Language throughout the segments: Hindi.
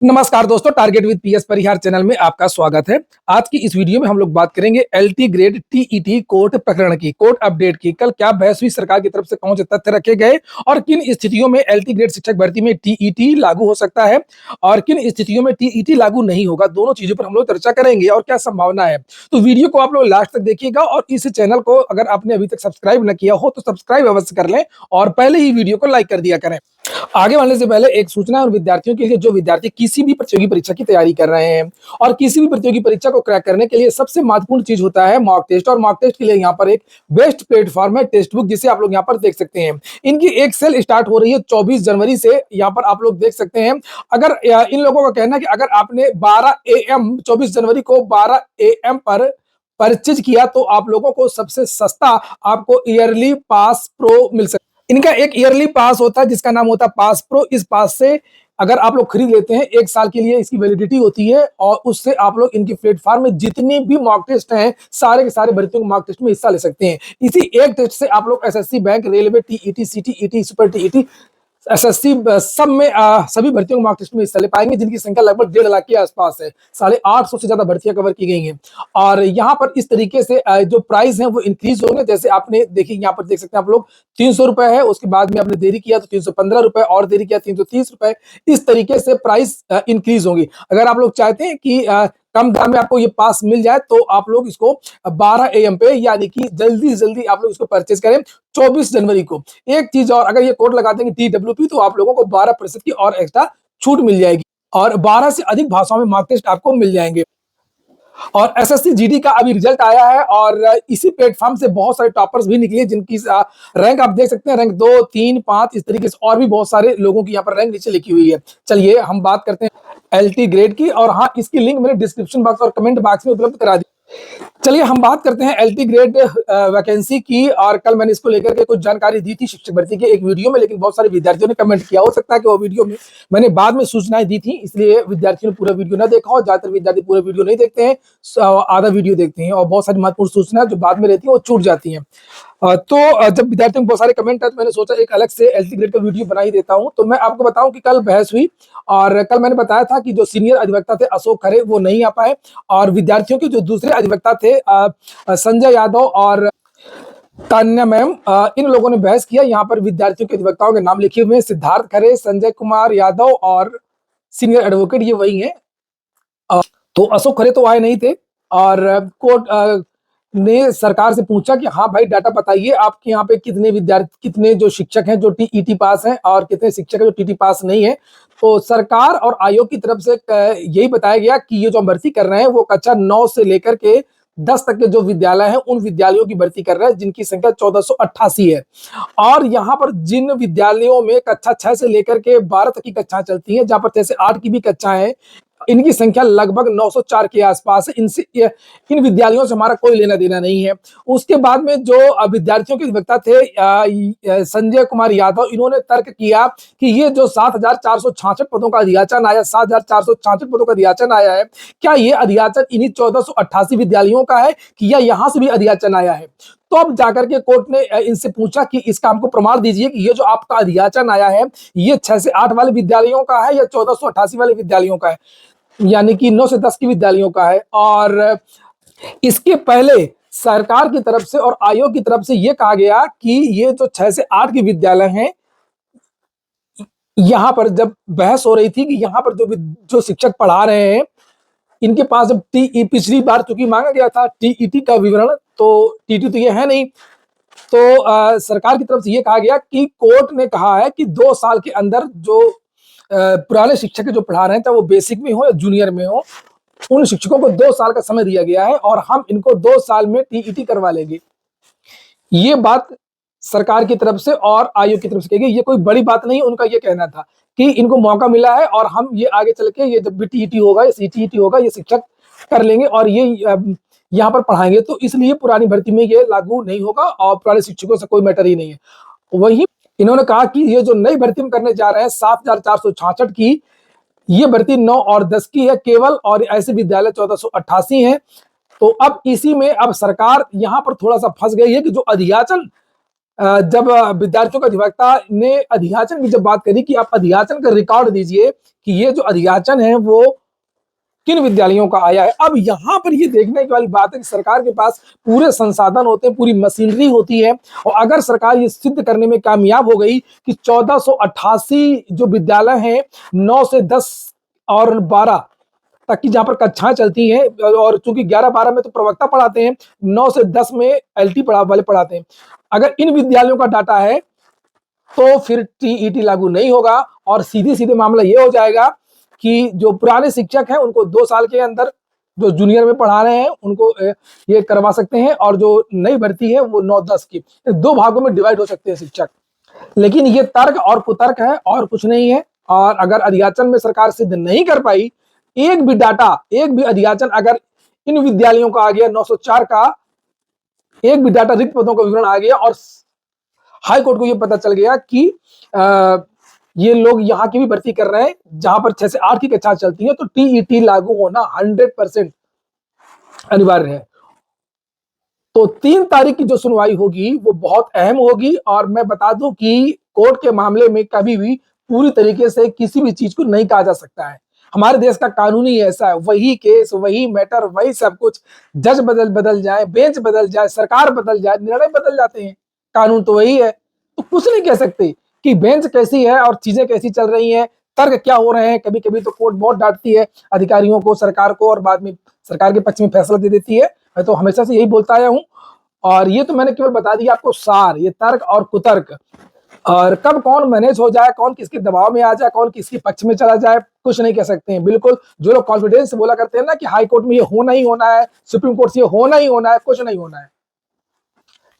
नमस्कार दोस्तों, target with PS Parihar channel में आपका स्वागत है। आज की इस वीडियो में हम लोग बात करेंगे एलटी ग्रेड टीईटी कोर्ट प्रकरण की, कोर्ट अपडेट की। कल क्या बहस हुई, सरकार की तरफ से कौन से तथ्य रखे गए और किन स्थितियों में एलटी ग्रेड शिक्षक भर्ती में टीईटी लागू हो सकता है और किन स्थितियों में टीईटी लागू नहीं होगा, दोनों चीजों पर हम लोग चर्चा करेंगे और क्या संभावना है। तो वीडियो को आप लोग लास्ट तक देखिएगा और इस चैनल को अगर आपने अभी तक सब्सक्राइब न किया हो तो सब्सक्राइब अवश्य कर लें और पहले ही वीडियो को लाइक कर दिया करें। आगे बढ़ने से पहले एक सूचना उन विद्यार्थियों के लिए जो विद्यार्थी किसी भी प्रतियोगी परीक्षा की तैयारी कर रहे हैं और किसी भी प्रतियोगी परीक्षा को क्रैक करने के लिए सबसे महत्वपूर्ण चीज होता है मॉक टेस्ट। और मॉक टेस्ट के लिए यहाँ पर एक बेस्ट प्लेटफॉर्म है टेक्स्ट बुक, जिसे आप लोग यहाँ पर देख सकते हैं। इनकी एक सेल स्टार्ट हो रही है 24 जनवरी से, यहाँ पर आप लोग देख सकते हैं। अगर इन लोगों का कहना है कि अगर आपने 12 AM 24 जनवरी को 12 AM पर परचेज किया तो आप लोगों को सबसे सस्ता आपको ईयरली पास प्रो मिल सकता है। इनका एक ईयरली पास होता है जिसका नाम होता है पास प्रो। इस पास से अगर आप लोग खरीद लेते हैं 1 साल के लिए इसकी वैलिडिटी होती है और उससे आप लोग इनकी प्लेटफॉर्म में जितने भी मॉक टेस्ट हैं सारे के सारे भर्तियों के मॉक टेस्ट में हिस्सा ले सकते हैं। इसी एक टेस्ट से आप लोग SSC, bank, railway, TET, CTET, super TET, SSC सब में सभी भर्तियों के मॉक टेस्ट में हिस्सा ले पाएंगे, जिनकी संख्या लगभग 1.5 लाख के आसपास है। 850 से ज्यादा भर्तियां कवर की गई हैं और यहाँ पर इस तरीके से जो प्राइस है वो इंक्रीज होंगे। जैसे आपने देखिए, यहाँ पर देख सकते हैं आप लोग 300 रुपए है, उसके बाद में आपने देरी किया तो 315 रुपए और देरी किया 330 रुपए। इस तरीके से प्राइस इंक्रीज होंगी। अगर आप लोग चाहते हैं कि कम दाम में आपको ये पास मिल जाए तो आप लोग इसको 12 AM पे यानी कि जल्दी से जल्दी आप लोग इसको परचेज करें 24 जनवरी को। एक चीज और, अगर ये कोड लगा देंगे TWP तो आप लोगों को 12% की और एक्स्ट्रा छूट मिल जाएगी और 12 से अधिक भाषाओं में मॉक टेस्ट आपको मिल जाएंगे। और एसएससी जीडी का अभी रिजल्ट आया है और इसी प्लेटफॉर्म से बहुत सारे टॉपर्स भी निकले जिनकी रैंक आप देख सकते हैं, रैंक 2, 3, 5 इस तरीके से और भी बहुत सारे लोगों की यहाँ पर रैंक नीचे लिखी हुई है। चलिए हम बात करते हैं एलटी ग्रेड की और हाँ, इसकी लिंक मैंने डिस्क्रिप्शन बॉक्स और कमेंट बॉक्स में उपलब्ध करा दी। चलिए हम बात करते हैं एलटी ग्रेड वैकेंसी की। और कल मैंने इसको लेकर के कुछ जानकारी दी थी शिक्षक भर्ती के एक वीडियो में, लेकिन बहुत सारे विद्यार्थियों ने कमेंट किया। हो सकता है कि वो वीडियो में मैंने बाद में सूचनाएं दी थी, इसलिए विद्यार्थियों ने पूरा वीडियो ना देखा हो। ज्यादातर विद्यार्थी पूरा वीडियो नहीं देखते हैं, आधा वीडियो देखते हैं और बहुत सारी महत्वपूर्ण सूचना जो बाद में रहती है वो छूट जाती है। तो जब विद्यार्थियों को बहुत सारे कमेंट आए तो मैंने सोचा एक अलग से एलटी ग्रेड का वीडियो बना ही देता हूं। तो मैं आपको बताऊं कि कल बहस हुई और कल मैंने बताया था कि जो सीनियर अधिवक्ता थे अशोक खरे वो नहीं आ पाए और विद्यार्थियों के जो दूसरे अधिवक्ता थे संजय यादव और तान्या मैम, इन लोगों ने बहस किया। यहाँ पर विद्यार्थियों के अधिवक्ताओं के नाम लिखे हुए हैं, सिद्धार्थ खरे, संजय कुमार यादव और सीनियर एडवोकेट ये वही है। तो अशोक खरे तो आए नहीं थे और कोर्ट ने सरकार से पूछा कि हाँ भाई डाटा बताइए, आपके यहाँ पे कितने विद्यार्थी, कितने जो शिक्षक हैं जो टीईटी पास हैं और कितने शिक्षक हैं जो टीटी पास नहीं है। तो सरकार और आयोग की तरफ से यही बताया गया कि ये जो भर्ती कर रहे हैं वो कक्षा 9 से लेकर के 10 तक के जो विद्यालय हैं उन विद्यालयों की भर्ती कर रहे हैं जिनकी संख्या 1488 है। और यहाँ पर जिन विद्यालयों में कक्षा 6 से लेकर के 12 तक की कक्षाएं चलती हैं, जहाँ पर जैसे 8 की भी कक्षाएं हैं, इनकी संख्या लगभग 904 के आसपास है। इनसे इन विद्यालयों से हमारा कोई लेना देना नहीं है। उसके बाद में जो विद्यार्थियों के अधिवक्ता थे संजय कुमार यादव, इन्होंने तर्क किया कि ये जो 7466 पदों का अधियाचन आया, 7466 पदों का अधियाचन आया है, क्या ये अधियाचन इन्हीं 1488 विद्यालयों का है कि या यहाँ से भी अधियाचन आया है। तो अब जाकर के कोर्ट ने इनसे पूछा कि इसका हमको प्रमाण दीजिए कि ये जो आपका अधियाचन आया है ये 6 से 8 वाले विद्यालयों का है या 1488 वाले विद्यालयों का है, यानी कि 9 से 10 की विद्यालयों का है। और इसके पहले सरकार की तरफ से और आयोग की तरफ से यह कहा गया कि ये जो 6 से 8 के विद्यालय हैं, यहां पर जब बहस हो रही थी कि यहां पर जो शिक्षक पढ़ा रहे हैं इनके पास जब पिछली बार चूंकि मांगा गया था टीईटी का विवरण, तो टीटी तो ये है नहीं, तो सरकार की तरफ से ये कहा गया कि कोर्ट ने कहा है कि 2 साल के अंदर जो पुराने शिक्षक जो पढ़ा रहे हैं चाहे वो बेसिक में हो या जूनियर में हो, उन शिक्षकों को 2 साल का समय दिया गया है और हम इनको 2 साल में टीईटी करवा लेंगे। ये बात सरकार की तरफ से और आयोग की तरफ से कही गई। ये कोई बड़ी बात नहीं, उनका ये कहना था कि इनको मौका मिला है और हम ये आगे चल के ये जब भी टीईटी होगा या सीटीईटी होगा ये शिक्षक कर लेंगे और ये यहाँ पर पढ़ाएंगे। तो इसलिए पुरानी भर्ती में ये लागू नहीं होगा और पुराने शिक्षकों से कोई मैटर ही नहीं है। वही इन्होंने कहा कि ये जो नई भर्ती में करने जा रहे हैं 7466 की, ये भर्ती 9 और 10 की है केवल, और ऐसे विद्यालय 1488 हैं। तो अब इसी में अब सरकार यहाँ पर थोड़ा सा फंस गई है कि जो अधियाचन जब विद्यार्थियों का अधिवक्ता ने अधियाचन की जब बात करी कि आप अधियाचन का रिकॉर्ड दीजिए कि ये जो अधियाचन है वो किन विद्यालयों का आया है। अब यहाँ पर ये देखने की वाली बात है कि सरकार के पास पूरे संसाधन होते हैं, पूरी मशीनरी होती है, और अगर सरकार ये सिद्ध करने में कामयाब हो गई कि 1488 जो विद्यालय हैं, 9 से 10 और 12 तक की जहां पर कक्षाएं चलती हैं, और चूंकि 11-12 में तो प्रवक्ता पढ़ाते हैं, 9 से 10 में एलटी वाले पढ़ाते हैं, अगर इन विद्यालयों का डाटा है तो फिर टीईटी लागू नहीं होगा, और सीधे सीधे मामला ये हो जाएगा कि जो पुराने शिक्षक हैं उनको 2 साल के अंदर जो जूनियर में पढ़ा रहे हैं उनको ये करवा सकते हैं, और जो नई भर्ती है वो 9-10 की 2 भागों में डिवाइड हो सकते हैं शिक्षक। लेकिन ये तर्क और कुतर्क है और कुछ नहीं है। और अगर अधियाचन में सरकार सिद्ध नहीं कर पाई, एक भी डाटा, एक भी अधियाचन अगर इन विद्यालयों का आ गया, 904 का एक भी डाटा, रिक्त पदों का विवरण आ गया, और हाई कोर्ट को ये पता चल गया कि ये लोग यहाँ की भी भर्ती कर रहे हैं जहां पर 6 से 8 की कक्षा चलती है, तो टीईटी लागू होना 100% अनिवार्य है। तो 3 तारीख की जो सुनवाई होगी वो बहुत अहम होगी, और मैं बता दूं कि कोर्ट के मामले में कभी भी पूरी तरीके से किसी भी चीज को नहीं कहा जा सकता है। हमारे देश का कानून ही ऐसा है, वही केस, वही मैटर, वही सब कुछ, जज बदल जाए, बेंच बदल जाए, सरकार बदल जाए, निर्णय बदल जाते हैं, कानून तो वही है। तो कुछ नहीं कह सकते कि बेंच कैसी है और चीजें कैसी चल रही हैं, तर्क क्या हो रहे हैं। कभी कभी तो कोर्ट बहुत डांटती है अधिकारियों को, सरकार को, और बाद में सरकार के पक्ष में फैसला दे देती है। मैं तो हमेशा से यही बोलता आया हूं, और ये तो मैंने केवल बता दिया आपको सार, ये तर्क और कुतर्क, और कब कौन मैनेज हो जाए, कौन किसके दबाव में आ जाए, कौन किसके पक्ष में चला जाए, कुछ नहीं कह सकते हैं। बिल्कुल जो लोग कॉन्फिडेंस से बोला करते हैं ना कि हाई कोर्ट में ये होना ही होना है, सुप्रीम कोर्ट से ये होना ही होना है, कुछ नहीं होना है।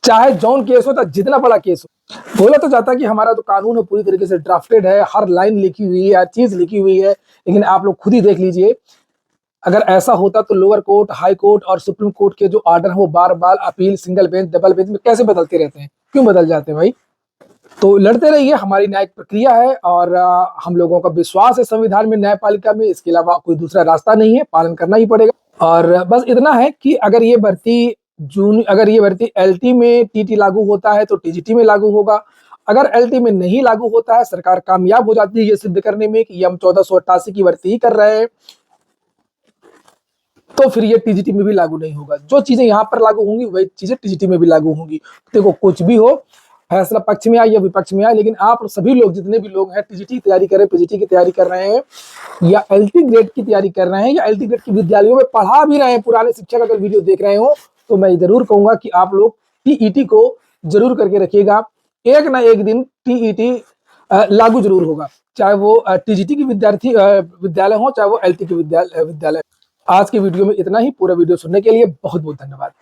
चाहे जौन केस हो, चाहे जितना बड़ा केस हो। बोला तो जाता है कि हमारा तो कानून है पूरी तरीके से ड्राफ्टेड है, हर लाइन लिखी हुई है, हर चीज लिखी हुई है, लेकिन आप लोग खुद ही देख लीजिए, अगर ऐसा होता तो लोअर कोर्ट, हाई कोर्ट और सुप्रीम कोर्ट के जो ऑर्डर है वो बार बार appeal, single bench, double bench में कैसे बदलते रहते हैं, क्यों बदल जाते हैं भाई। तो लड़ते रहिए, हमारी न्यायिक प्रक्रिया है, और हम लोगों का विश्वास है संविधान में, न्यायपालिका में, इसके अलावा कोई दूसरा रास्ता नहीं है, पालन करना ही पड़ेगा। और बस इतना है कि अगर ये भर्ती एलटी में टीटी लागू होता है तो टीजीटी में लागू होगा। अगर एलटी में नहीं लागू होता है, सरकार कामयाब हो जाती है ये सिद्ध करने में कि हम 1488 की भर्ती ही कर रहे हैं, तो फिर ये टीजीटी में भी लागू नहीं होगा। जो चीजें यहाँ पर लागू होंगी वही चीजें टीजीटी में भी लागू होंगी। देखो कुछ भी हो, फैसला पक्ष में आए या विपक्ष में आए, लेकिन आप सभी लोग, जितने भी लोग हैं, टीजीटी की तैयारी कर रहे हैं, पीजीटी की तैयारी कर रहे हैं, या एलटी ग्रेड की तैयारी कर रहे हैं, या एलटी ग्रेड की विद्यालयों में पढ़ा भी रहे हैं, पुराने शिक्षक अगर वीडियो देख रहे हो, तो मैं जरूर कहूंगा कि आप लोग टीईटी को जरूर करके रखिएगा। एक ना एक दिन टीईटी लागू जरूर होगा, चाहे वो टीजीटी की विद्यालय हो, चाहे वो एलटी की विद्यालय। आज के वीडियो में इतना ही। पूरा वीडियो सुनने के लिए बहुत बहुत धन्यवाद।